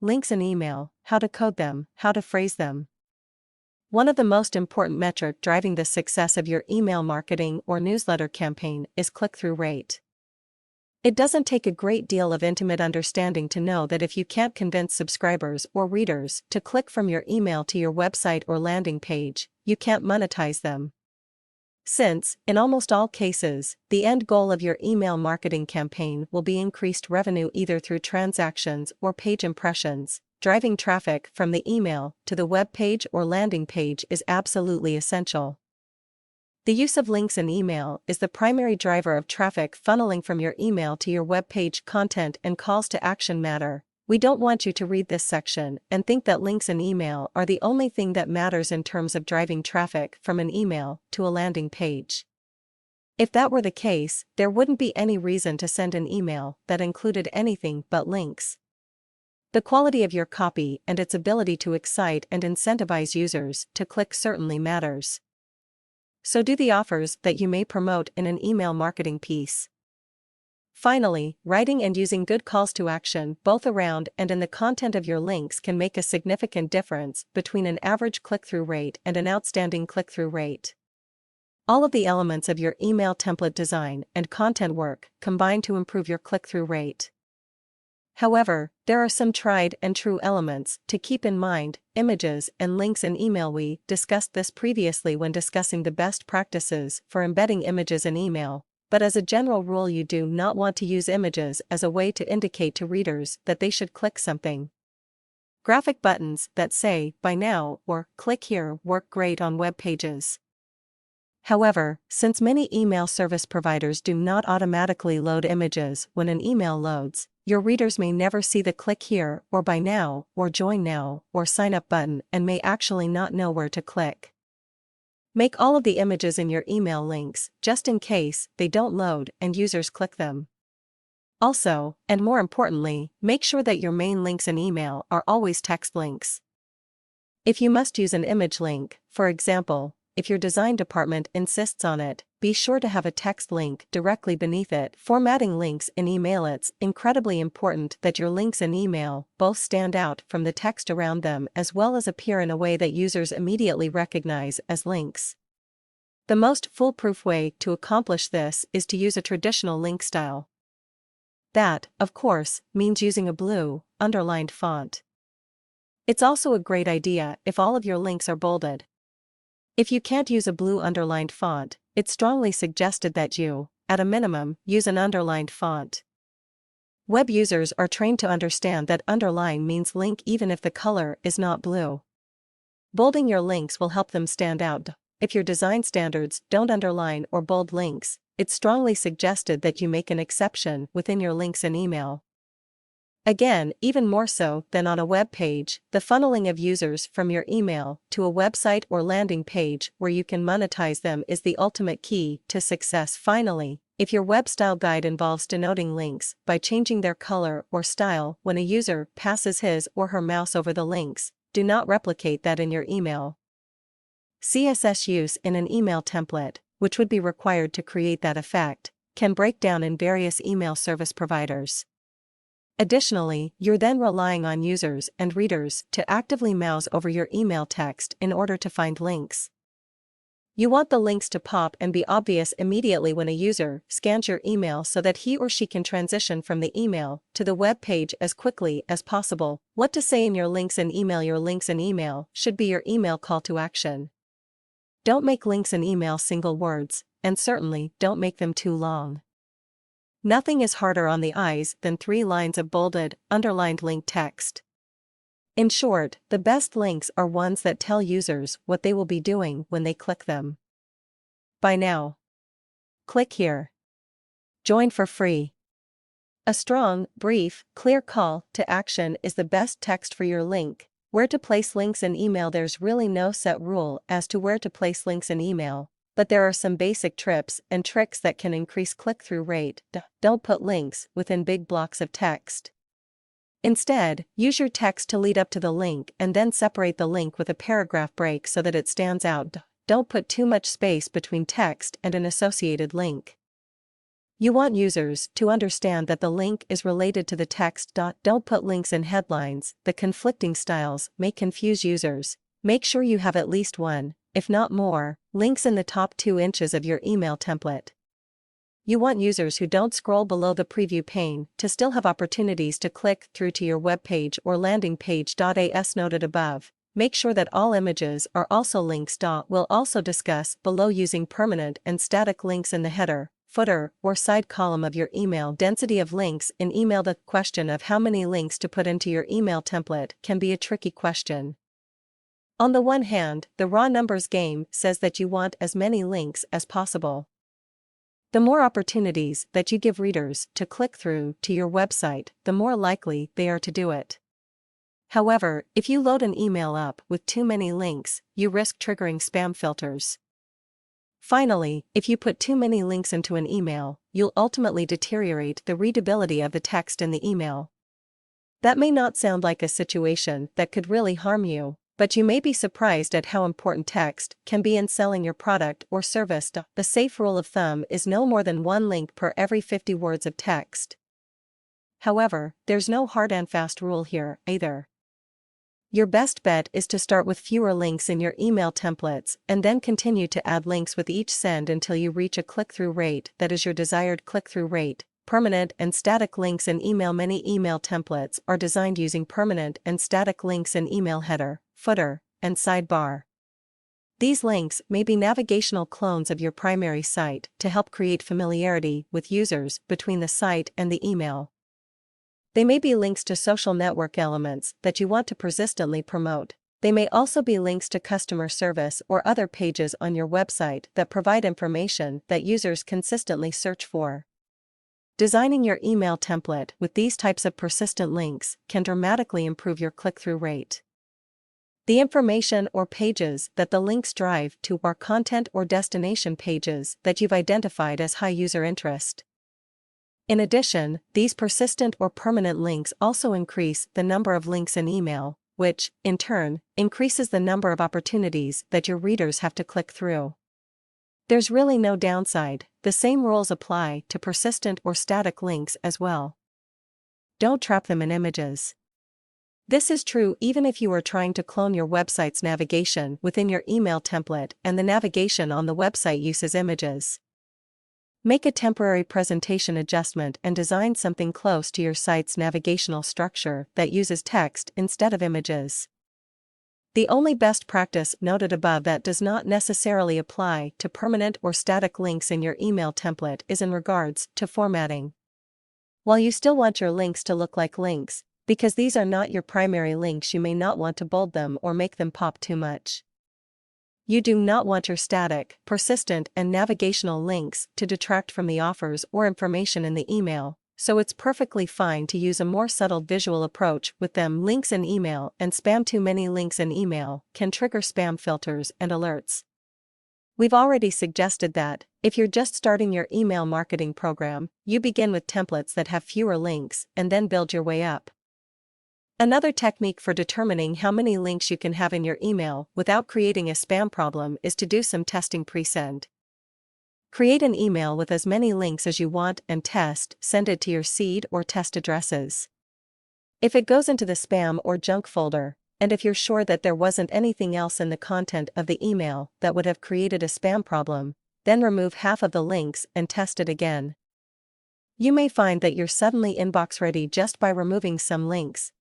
links in email, how to code them, how to phrase them. One of the most important metrics driving the success of your email marketing or newsletter campaign is click-through rate. It doesn't take a great deal of intimate understanding to know that if you can't convince subscribers or readers to click from your email to your website or landing page, you can't monetize them. Since, in almost all cases, the end goal of your email marketing campaign will be increased revenue either through transactions or page impressions, driving traffic from the email to the web page or landing page is absolutely essential. The use of links in email is the primary driver of traffic funneling from your email to your web page. Content and calls to action matter. We don't want you to read this section and think that links in email are the only thing that matters in terms of driving traffic from an email to a landing page. If that were the case, there wouldn't be any reason to send an email that included anything but links. The quality of your copy and its ability to excite and incentivize users to click certainly matters. So do the offers that you may promote in an email marketing piece. Finally, writing and using good calls to action both around and in the content of your links can make a significant difference between an average click-through rate and an outstanding click-through rate. All of the elements of your email template design and content work combine to improve your click-through rate. However, there are some tried and true elements to keep in mind: images and links in email. We discussed this previously when discussing the best practices for embedding images in email, but as a general rule you do not want to use images as a way to indicate to readers that they should click something. Graphic buttons that say "Buy now" or "Click here" work great on web pages. However, since many email service providers do not automatically load images when an email loads, your readers may never see the "Click here" or "Buy now" or "Join now" or "Sign up" button and may actually not know where to click. Make all of the images in your email links, just in case they don't load and users click them. Also, and more importantly, make sure that your main links in email are always text links. If you must use an image link, for example, if your design department insists on it, be sure to have a text link directly beneath it. Formatting links in email. It's incredibly important that your links in email both stand out from the text around them as well as appear in a way that users immediately recognize as links. The most foolproof way to accomplish this is to use a traditional link style. That, of course, means using a blue, underlined font. It's also a great idea if all of your links are bolded. If you can't use a blue underlined font, it's strongly suggested that you, at a minimum, use an underlined font. Web users are trained to understand that underline means link even if the color is not blue. Bolding your links will help them stand out. If your design standards don't underline or bold links, it's strongly suggested that you make an exception within your links in email. Again, even more so than on a web page, the funneling of users from your email to a website or landing page where you can monetize them is the ultimate key to success. Finally, if your web style guide involves denoting links by changing their color or style when a user passes his or her mouse over the links, do not replicate that in your email. CSS use in an email template, which would be required to create that effect, can break down in various email service providers. Additionally, you're then relying on users and readers to actively mouse over your email text in order to find links. You want the links to pop and be obvious immediately when a user scans your email so that he or she can transition from the email to the web page as quickly as possible. What to say in your links in email. Your links in email should be your email call to action. Don't make links in email single words, and certainly don't make them too long. Nothing is harder on the eyes than 3 lines of bolded, underlined link text. In short, the best links are ones that tell users what they will be doing when they click them. Buy now. Click here. Join for free. A strong, brief, clear call to action is the best text for your link. Where to place links in email. There's really no set rule as to where to place links in email, but there are some basic tips and tricks that can increase click-through rate. Don't put links within big blocks of text. Instead, use your text to lead up to the link and then separate the link with a paragraph break so that it stands out. Don't put too much space between text and an associated link. You want users to understand that the link is related to the text. Don't put links in headlines. The conflicting styles may confuse users. Make sure you have at least one, if not more, links in the top 2 inches of your email template. You want users who don't scroll below the preview pane to still have opportunities to click through to your web page or landing page. As noted above, make sure that all images are also links. We'll also discuss below using permanent and static links in the header, footer, or side column of your email. Density of links in email. The question of how many links to put into your email template can be a tricky question. On the one hand, the raw numbers game says that you want as many links as possible. The more opportunities that you give readers to click through to your website, the more likely they are to do it. However, if you load an email up with too many links, you risk triggering spam filters. Finally, if you put too many links into an email, you'll ultimately deteriorate the readability of the text in the email. That may not sound like a situation that could really harm you, but you may be surprised at how important text can be in selling your product or service. The safe rule of thumb is no more than 1 link per every 50 words of text. However, there's no hard and fast rule here, either. Your best bet is to start with fewer links in your email templates and then continue to add links with each send until you reach a click-through rate that is your desired click-through rate. Permanent and static links in email. Many email templates are designed using permanent and static links in email header, footer, and sidebar. These links may be navigational clones of your primary site to help create familiarity with users between the site and the email. They may be links to social network elements that you want to persistently promote. They may also be links to customer service or other pages on your website that provide information that users consistently search for. Designing your email template with these types of persistent links can dramatically improve your click-through rate. The information or pages that the links drive to are content or destination pages that you've identified as high user interest. In addition, these persistent or permanent links also increase the number of links in email, which, in turn, increases the number of opportunities that your readers have to click through. There's really no downside. The same rules apply to persistent or static links as well. Don't trap them in images. This is true even if you are trying to clone your website's navigation within your email template and the navigation on the website uses images. Make a temporary presentation adjustment and design something close to your site's navigational structure that uses text instead of images. The only best practice noted above that does not necessarily apply to permanent or static links in your email template is in regards to formatting. While you still want your links to look like links, because these are not your primary links, you may not want to bold them or make them pop too much. You do not want your static, persistent, and navigational links to detract from the offers or information in the email, so it's perfectly fine to use a more subtle visual approach with them. Links in email and spam. Too many links in email can trigger spam filters and alerts. We've already suggested that, if you're just starting your email marketing program, you begin with templates that have fewer links and then build your way up. Another technique for determining how many links you can have in your email without creating a spam problem is to do some testing pre-send. Create an email with as many links as you want and send it to your seed or test addresses. If it goes into the spam or junk folder, and if you're sure that there wasn't anything else in the content of the email that would have created a spam problem, then remove half of the links and test it again. You may find that you're suddenly inbox ready just by removing some links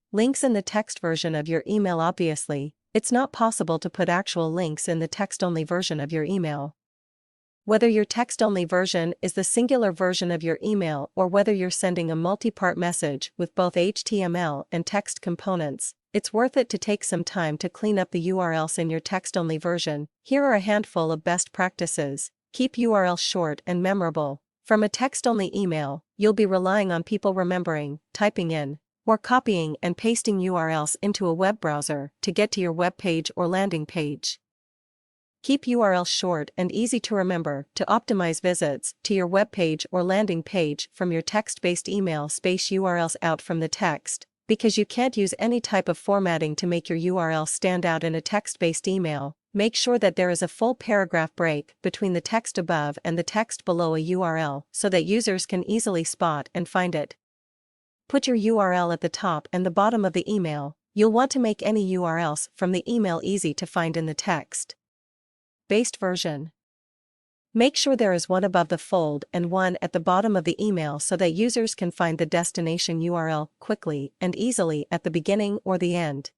in the text version of your email. Obviously, it's not possible to put actual links in the text-only version of your email. Whether your text-only version is the singular version of your email or whether you're sending a multi-part message with both HTML and text components, it's worth it to take some time to clean up the URLs in your text-only version. Here are a handful of best practices. Keep URLs short and memorable. From a text-only email, you'll be relying on people remembering, typing in, or copying and pasting URLs into a web browser to get to your web page or landing page. Keep URLs short and easy to remember to optimize visits to your web page or landing page from your text-based email. Space URLs out from the text, because you can't use any type of formatting to make your URL stand out in a text-based email. Make sure that there is a full paragraph break between the text above and the text below a URL so that users can easily spot and find it. Put your URL at the top and the bottom of the email. You'll want to make any URLs from the email easy to find in the text. Based version. Make sure there is one above the fold and one at the bottom of the email so that users can find the destination URL quickly and easily at the beginning or the end.